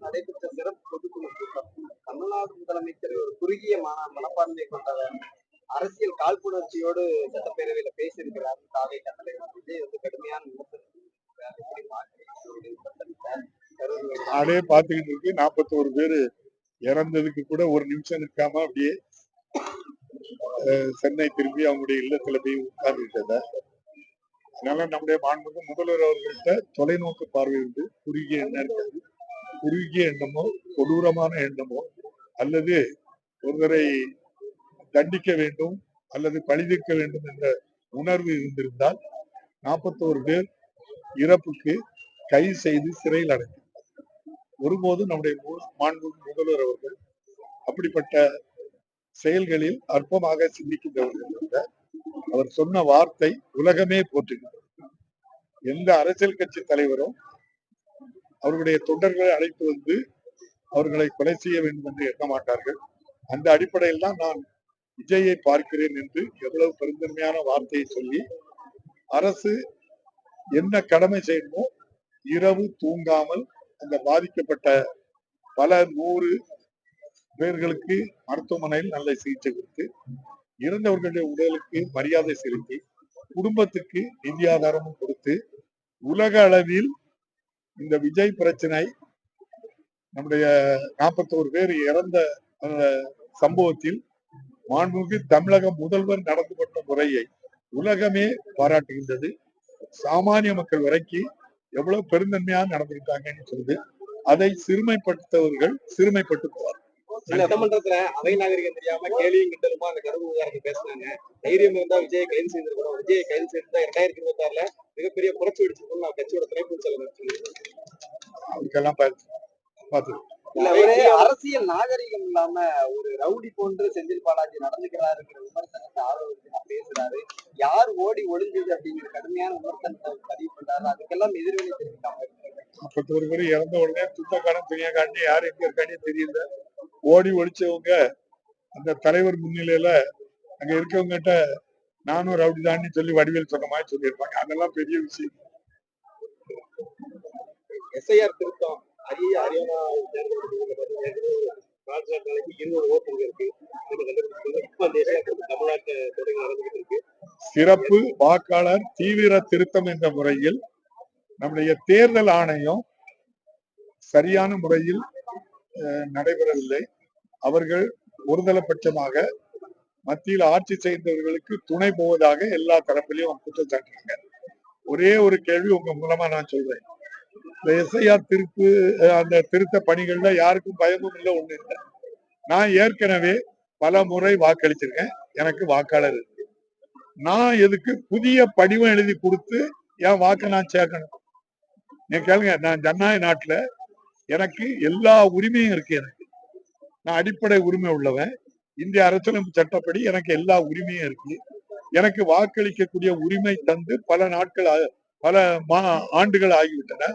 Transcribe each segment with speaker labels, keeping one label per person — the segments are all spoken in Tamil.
Speaker 1: நடைபெற்ற சிறப்பு பொதுக்குழு கூட்டம் தமிழ்நாடு முதலமைச்சர் ஒரு குறுகிய மனப்பான்மை கொண்டவர், அரசியல் காழ்ப்புணர்ச்சியோடு சட்டப்பேரவையில பேசியிருக்கிறார். தாவேகா தலைவர் விஜய் வந்து கடுமையான
Speaker 2: நாடே பாத்துக்கிட்டு இருக்கு. 41 பேரு இறந்ததுக்கு கூட ஒரு நிமிஷம் நிற்காம அப்படியே சென்னை திரும்பி அவங்களுடைய இல்லத்துல போய் உட்கார்ந்துட்டத. அதனால நம்முடைய மாண்புமிகு முதல்வர் அவர்கள்ட்ட தொலைநோக்கு பார்வை உண்டு. குறுகிய எண்ணம் இருக்காது. குறுகிய எண்ணமோ கொடூரமான எண்ணமோ அல்லது ஒருவரை தண்டிக்க வேண்டும் அல்லது பழிதீர்க்க வேண்டும் என்ற உணர்வு இருந்திருந்தால் 41 பேர் இறப்புக்கு கைது செய்து சிறையில் அடைந்தார். ஒருபோதும் நம்முடைய மாண்புமிகு முதல்வர் அவர்கள் அப்படிப்பட்ட செயல்களில் அற்பமாக சிந்திக்கின்றவர்கள். அவர் சொன்ன வார்த்தை உலகமே போற்றுகிறது. எந்த அரசியல் கட்சி தலைவரும் அவர்களுடைய தொண்டர்களை அழைத்து வந்து அவர்களை கொலை செய்ய வேண்டும் என்று எண்ண மாட்டார்கள். அந்த அடிப்படையில் தான் நான் விஜயை பார்க்கிறேன் என்று எவ்வளவு பெருந்தன்மையான வார்த்தையை சொல்லி, அரசு என்ன கடமை செய்யணுமோ இரவு தூங்காமல் அந்த பாதிக்கப்பட்ட பல 100 பேர்களுக்கு மருத்துவமனையில் நல்ல சிகிச்சை கொடுத்து, இறந்தவர்களுடைய உடலுக்கு மரியாதை செலுத்தி, குடும்பத்துக்கு நிதி ஆதாரமும் கொடுத்து, உலக அளவில் இந்த விஜய் பிரச்சனை நம்முடைய 41 பேர் இறந்த சம்பவத்தில் மாண்புமிகு தமிழக முதல்வர் நடந்து கொண்ட முறையை உலகமே பாராட்டுகின்றது. சாமானிய மக்கள் வரைக்கும் எவ்வளவு பெருந்தன்மையாக நடந்திருக்காங்கன்னு சொல்லுது. அதை சிறுமைப்படுத்தவர்கள் சிறுமைப்பட்டு போவார்.
Speaker 1: சட்டமன்றத்துல அவை நாகரிகம் தெரியாம கேலியும் கிண்டலுமா அந்த கருவு விவகாரத்தை பேசினாங்க. தைரியம் இருந்தா விஜயை கைது செய்திருக்கிறோம். விஜயை கைது செய்திருந்தா 2026ல மிகப்பெரிய புரட்சி வெடிச்சிருக்கும் கட்சியோட துணைப்பு செலவு
Speaker 2: அவருக்கெல்லாம் பார்த்து
Speaker 1: அரசியல் நாகரிகம் இல்லாம ஒரு ரவுடி போன்று செந்தில் பாலாஜி நடந்துக்கிறாருங்கிற விமர்சனத்தை ஆதரவு பேசுறாரு. யார் ஓடி ஒளிஞ்சது அப்படிங்கிற கடுமையான விமர்சனத்தை பதிவு பண்றாரு. அதுக்கெல்லாம் எதிர்வினை தெரிவிக்காம
Speaker 2: 41 பேர் இறந்த உடனே துத்தக்காரன் துணியா காட்டி யார் எங்க இருக்கானே தெரியல. ஓடி ஒழிச்சவங்க அந்த தலைவர் முன்னிலையில அங்க இருக்கவங்கிட்ட நானும் ரவுடி தான்னு சொல்லி வடிவேல் சொன்ன மாதிரி சொல்லியிருப்பாங்க. அதெல்லாம் பெரிய விஷயம்.
Speaker 1: எஸ்ஐஆர் திருத்தம் ஹரியானா ராஜ்நாட்டுக்கு 20 ஓட்டுங்க இருக்கு. தமிழ்நாட்டு நடந்துகிட்டு இருக்கு.
Speaker 2: சிறப்பு வாக்காளர் தீவிர திருத்தம் என்ற முறையில் நம்முடைய தேர்தல் ஆணையம் சரியான முறையில் நடைபெறவில்லை. அவர்கள் ஒருதலைபட்சமாக மத்தியில் ஆட்சி செய்தவர்களுக்கு துணை போவதாக எல்லா தரப்பிலையும் குற்றம் சாட்டுறாங்க. ஒரே ஒரு கேள்வி உங்க மூலமா நான் சொல்றேன். இந்த எஸ்ஐஆர் அந்த திருத்த பணிகள்ல யாருக்கும் பயமும் இல்லை, ஒண்ணு இல்லை. நான் ஏற்கனவே பல முறை வாக்களிச்சிருக்கேன். எனக்கு வாக்காளர் இருக்கு. நான் எதுக்கு புதிய படிவம் எழுதி கொடுத்து என் வாக்க நான் சேர்க்கணும்? நீங்க கேளுங்க. நான் ஜனநாயக நாட்டுல எனக்கு எல்லா உரிமையும் இருக்கு. எனக்கு நான் அடிப்படை உரிமை உள்ளவன். இந்திய அரசியலமைப்பு சட்டப்படி எனக்கு எல்லா உரிமையும் இருக்கு. எனக்கு வாக்களிக்கக்கூடிய உரிமை தந்து பல நாட்கள் பல ஆண்டுகள் ஆகிவிட்டன.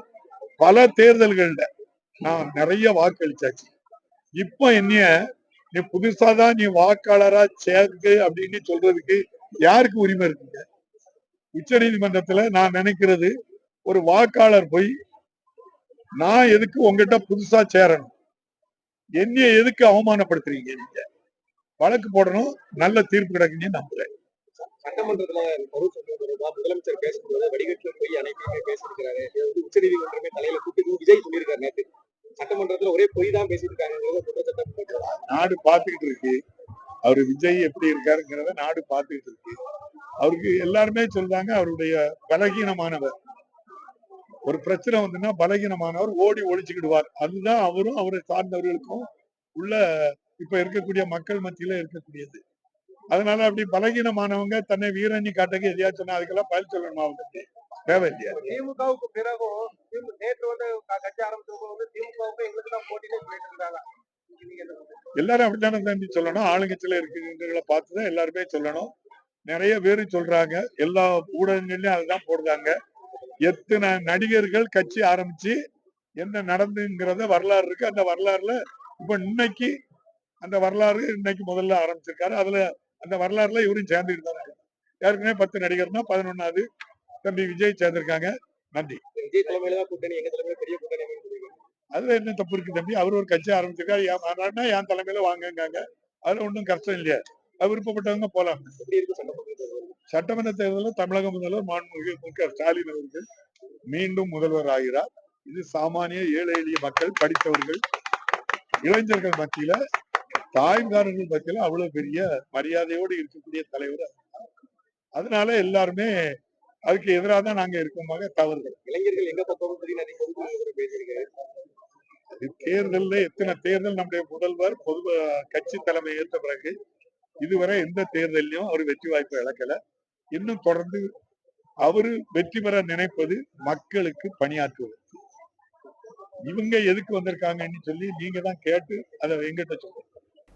Speaker 2: பல தேர்தல்கள்ல நான் நிறைய வாக்களிச்சாச்சு. இப்ப என்னைய நீ புதுசாதான் நீ வாக்காளரா சேர்க்கு அப்படின்னு சொல்றதுக்கு யாருக்கு உரிமை இருக்குங்க? உச்ச நீதிமன்றத்துல நான் நினைக்கிறது, ஒரு வாக்காளர் போய் நான் எதுக்கு உங்ககிட்ட புதுசா சேரணும், என்னைய எதுக்கு அவமானப்படுத்துறீங்க, நீங்க வழக்கு போடணும், நல்ல தீர்ப்பு கிடைக்குன்னு நம்புறேன்.
Speaker 1: சட்டமன்றத்துல முதலமைச்சர் பேசும்போது வடிகட்டில போய் அனைத்தையுமே பேசியிருக்கிறாரு. உச்ச நீதிமன்றமே தலையில கூப்பிட்டு விஜய் சொல்லியிருக்காரு. நேற்று சட்டமன்றத்துல ஒரே பொய் தான் பேசியிருக்காங்க.
Speaker 2: நாடு பாத்துக்கிட்டு இருக்கு. அவரு விஜய் எப்படி இருக்காருங்கிறத நாடு பாத்துக்கிட்டு இருக்கு. அவருக்கு எல்லாருமே சொல்றாங்க அவருடைய பலகீனமானவர். ஒரு பிரச்சனை வந்துன்னா பலகீனமானவர் ஓடி ஒழிச்சுக்கிடுவார். அதுதான் அவரும் அவரை சார்ந்தவர்களுக்கும் உள்ள இப்ப இருக்கக்கூடிய மக்கள் மத்தியில இருக்கக்கூடியது. அதனால அப்படி பலகீனமானவங்க தன்னை வீரண்ணி காட்டக்கு எதையா சொன்னா அதுக்கெல்லாம் பதில் சொல்லணுமா? அவங்களுக்கு தேவையில்லையா?
Speaker 1: திமுகவுக்கு பிறகும் நேற்று வந்து கட்சி ஆரம்பிச்சவங்க திமுகவுக்கு எங்களுக்கு தான் போட்டினே சொல்லிட்டு இருக்காங்க.
Speaker 2: எல்லாரும் அப்படித்தானே தம்பி சொல்லணும். ஆளுங்கட்சியில இருக்கிறவங்களை பார்த்துதான் எல்லாருமே சொல்லணும். நிறைய பேரு சொல்றாங்க. எல்லா ஊடகங்கள்லயும் அதுதான் போடுறாங்க. எத்தனை நடிகர்கள் கட்சி ஆரம்பிச்சு என்ன நடந்துங்கிறத வரலாறு இருக்கு. அந்த வரலாறுல இப்ப இன்னைக்கு அந்த வரலாறு இன்னைக்கு முதல்ல ஆரம்பிச்சிருக்காரு. அதுல அந்த வரலாறுல இவரும் சேர்ந்துட்டு தானே. ஏற்கனவே 10 நடிகர்னா 11வது தம்பி விஜய் சேர்ந்திருக்காங்க. நன்றி.
Speaker 1: விஜய் தலைமையில தான் கூட்டணி, எங்க தலைமையில பெரிய கூட்டணி.
Speaker 2: அதுல என்ன தப்பு இருக்கு தம்பி? அவர் ஒரு கட்சி ஆரம்பிச்சிருக்காரு, என் மாநாடுனா என் தலைமையில வாங்கங்காங்க. அதுல ஒன்றும் கஷ்டம் இல்லையா? அது விருப்பப்பட்டவங்க போலாம். சட்டமன்ற தேர்தலில் தமிழக முதல்வர் மாண்புமிகு மு.க. ஸ்டாலின் அவர்கள் மீண்டும் முதல்வர் ஆகிறார். இது சாமானிய ஏழை எளிய மக்கள், படித்தவர்கள், இளைஞர்கள் மத்தியில, தாய்மார்கள் மத்தியில அவ்வளவு பெரிய மரியாதையோடு இருக்கக்கூடிய தலைவர். அதனால எல்லாருமே அதுக்கு எதிராக தான் நாங்க இருக்கோமாக தவறுகள்.
Speaker 1: இளைஞர்கள் எங்க பக்கம் பேசியிருக்காரு.
Speaker 2: தேர்தல்ல எத்தனை தேர்தல் நம்முடைய முதல்வர் பொது கட்சி தலைமை ஏற்ற பிறகு இதுவரை எந்த தேர்தலையும் அவர் வெற்றி வாய்ப்பு இழக்கல. இன்னும் தொடர்ந்து அவரு வெற்றி பெற நினைப்பது மக்களுக்கு பணியாற்றுவது. இவங்க எதுக்கு வந்திருக்காங்கன்னு சொல்லி நீங்க தான் கேட்டு அதை எங்கிட்ட சொல்லுங்க.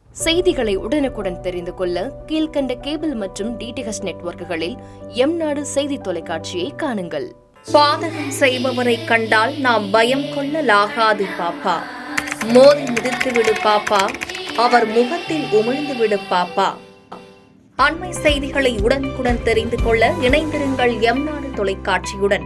Speaker 3: செய்திகளை உடனுக்குடன் தெரிந்து கொள்ள கீழ்க்கண்ட கேபிள் மற்றும் டிடிஎச் நெட்வொர்க்குகளில் எம்நாடு செய்தி தொலைக்காட்சியை காணுங்கள்.
Speaker 4: பாதகம் செய்பவரை கண்டால் நாம் பயம் கொள்ளலாகாது பாப்பா. மோதி மிதித்துவிடு பாப்பா, அவர் முகத்தில் உமிழ்ந்துவிடு பாப்பா. அண்மை செய்திகளை உடனுக்குடன் தெரிந்து கொள்ள இணைந்திருங்கள் எம்நாடு தொலைக்காட்சியுடன்.